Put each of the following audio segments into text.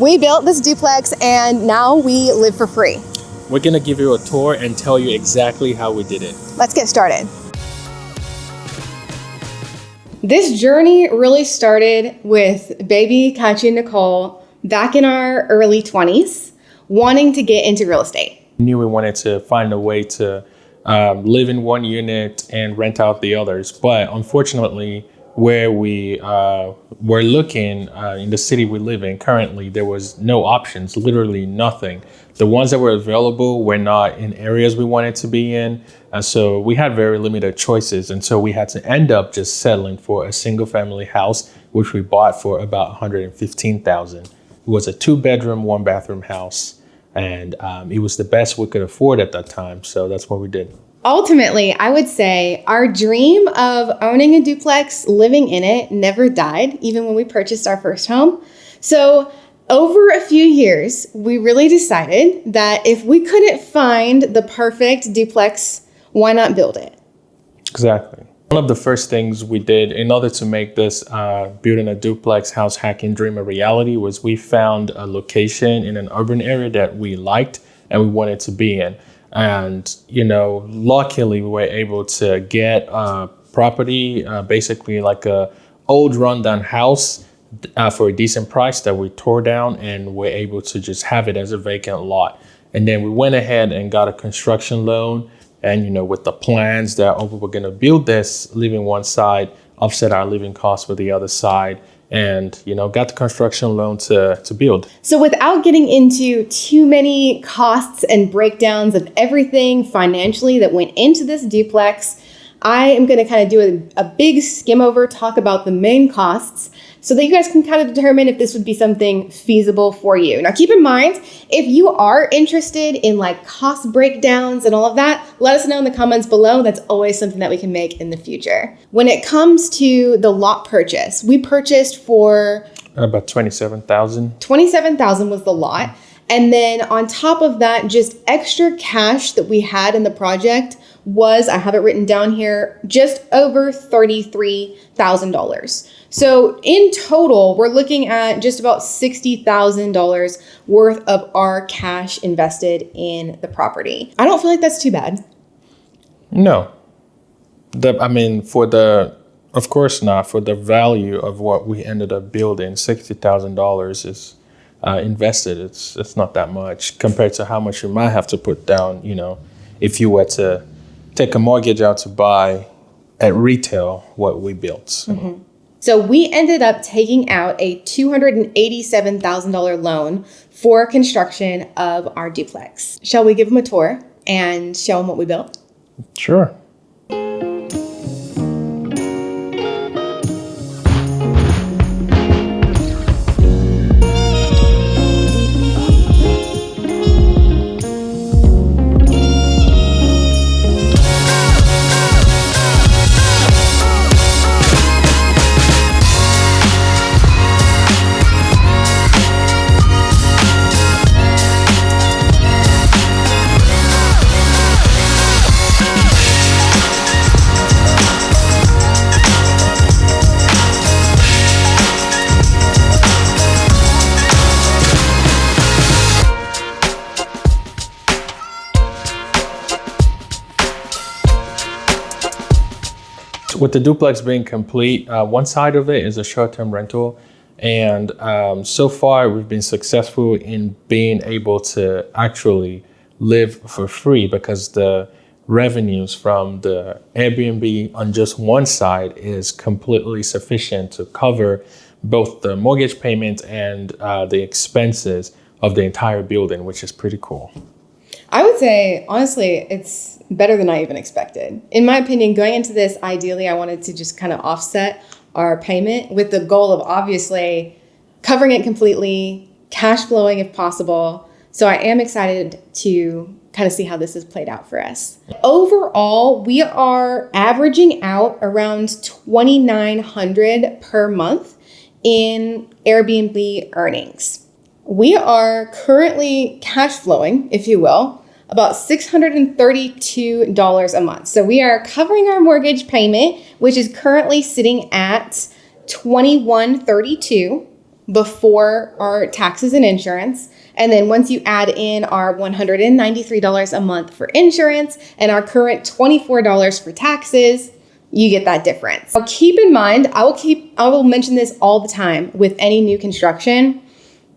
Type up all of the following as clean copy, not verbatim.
We built this duplex and now we live for free. We're gonna give you a tour and tell you exactly how we did it. Let's get started. This journey really started with baby Kachi and Nicole back in our early 20s, wanting to get into real estate. We knew we wanted to find a way to live in one unit and rent out the others. But unfortunately, where we were looking in the city we live in currently, there was no options, literally nothing. The ones that were available were not in areas we wanted to be in. And so we had very limited choices. And so we had to end up just settling for a single family house, which we bought for about $115,000. It was a 2-bedroom, 1-bathroom house. And it was the best we could afford at that time. So that's what we did. Ultimately, I would say our dream of owning a duplex, living in it, never died, even when we purchased our first home. So over a few years, we really decided that if we couldn't find the perfect duplex, why not build it? Exactly. One of the first things we did in order to make this building a duplex house hacking dream a reality was we found a location in an urban area that we liked and we wanted to be in. And, you know, luckily we were able to get a property, basically like a old rundown house for a decent price that we tore down, and we're able to just have it as a vacant lot. And then we went ahead and got a construction loan. And, you know, with the plans that we were going to build this, living one side, offset our living costs with the other side, and, you know, got the construction loan to build. So without getting into too many costs and breakdowns of everything financially that went into this duplex, I am going to kind of do a big skim over, talk about the main costs so that you guys can kind of determine if this would be something feasible for you. Now, keep in mind, if you are interested in like cost breakdowns and all of that, let us know in the comments below. That's always something that we can make in the future. When it comes to the lot purchase, we purchased for about $27,000. $27,000 was the lot. And then on top of that, just extra cash that we had in the project was, I have it written down here, just over $33,000. So in total, we're looking at just about $60,000 worth of our cash invested in the property. I don't feel like that's too bad. No. Of course not. For the value of what we ended up building, $60,000 is invested. It's not that much compared to how much you might have to put down, you know, if you were to take a mortgage out to buy at retail what we built. Mm-hmm. So we ended up taking out a $287,000 loan for construction of our duplex. Shall we give them a tour and show them what we built? Sure. With the duplex being complete, one side of it is a short-term rental. And so far, we've been successful in being able to actually live for free because the revenues from the Airbnb on just one side is completely sufficient to cover both the mortgage payment and the expenses of the entire building, which is pretty cool. I would say, honestly, it's better than I even expected. In my opinion, going into this, ideally, I wanted to just kind of offset our payment with the goal of obviously covering it completely, cash flowing if possible. So I am excited to kind of see how this has played out for us. Overall, we are averaging out around $2,900 per month in Airbnb earnings. We are currently cash flowing, if you will, about $632 a month. So we are covering our mortgage payment, which is currently sitting at $2,132, before our taxes and insurance. And then once you add in our $193 a month for insurance and our current $24 for taxes, you get that difference. Now, keep in mind, I will mention this all the time with any new construction.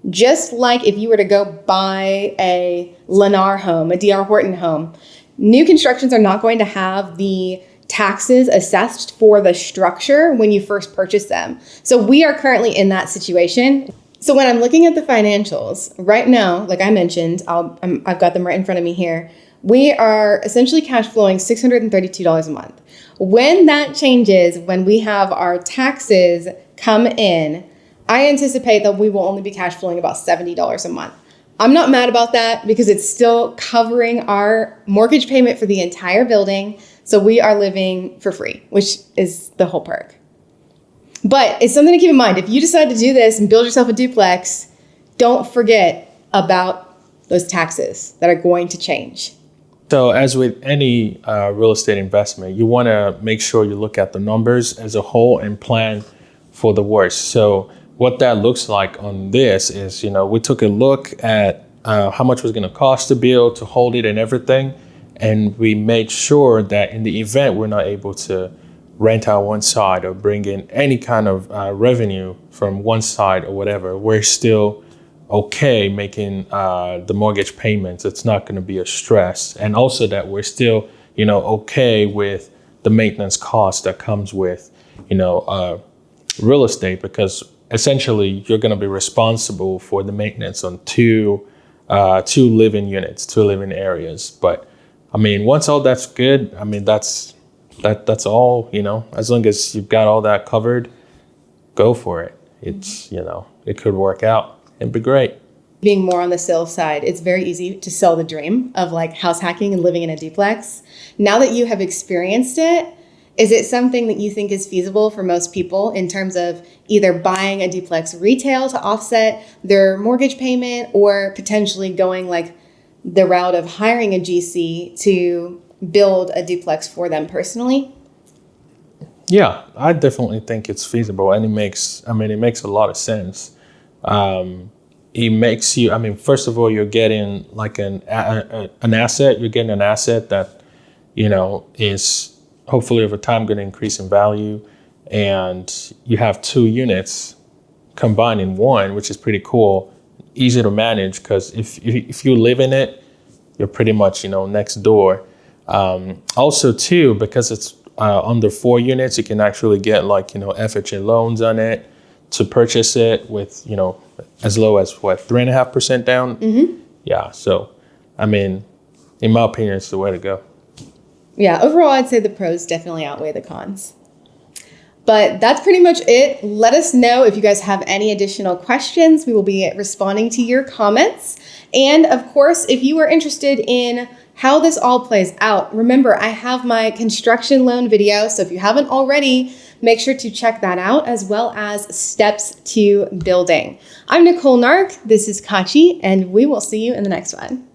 Just like if you were to go buy a Lennar home, a D.R. Horton home, new constructions are not going to have the taxes assessed for the structure when you first purchase them. So we are currently in that situation. So when I'm looking at the financials right now, like I mentioned, I've got them right in front of me here. We are essentially cash flowing $632 a month. When that changes, when we have our taxes come in, I anticipate that we will only be cash flowing about $70 a month. I'm not mad about that because it's still covering our mortgage payment for the entire building. So we are living for free, which is the whole perk. But it's something to keep in mind. If you decide to do this and build yourself a duplex, don't forget about those taxes that are going to change. So as with any real estate investment, you want to make sure you look at the numbers as a whole and plan for the worst. So what that looks like on this is, we took a look at how much it was going to cost to build, to hold it and everything. And we made sure that in the event we're not able to rent out one side or bring in any kind of revenue from one side or whatever, we're still okay making the mortgage payments. It's not going to be a stress. And also that we're still, okay with the maintenance cost that comes with, real estate, because essentially you're going to be responsible for the maintenance on two living units, two living areas. But once all that's good, that's all, as long as you've got all that covered, go for it. It's, it could work out and be great. Being more on the sales side, it's very easy to sell the dream of like house hacking and living in a duplex. Now that you have experienced it, is it something that you think is feasible for most people in terms of either buying a duplex retail to offset their mortgage payment or potentially going like the route of hiring a GC to build a duplex for them personally? Yeah, I definitely think it's feasible, and it makes a lot of sense. It makes you, first of all, you're getting like an asset. You're getting an asset that, is hopefully over time going to increase in value. And you have two units combined in one, which is pretty cool, easy to manage, because if you live in it, you're pretty much, next door. Also too, because it's under 4 units, you can actually get like, FHA loans on it to purchase it with, as low as 3.5% down. Mm-hmm. Yeah. So, in my opinion, it's the way to go. Yeah. Overall, I'd say the pros definitely outweigh the cons. But that's pretty much it. Let us know if you guys have any additional questions. We will be responding to your comments. And of course, if you are interested in how this all plays out, remember, I have my construction loan video. So if you haven't already, make sure to check that out, as well as steps to building. I'm Nicole Nark. This is Kachi, and we will see you in the next one.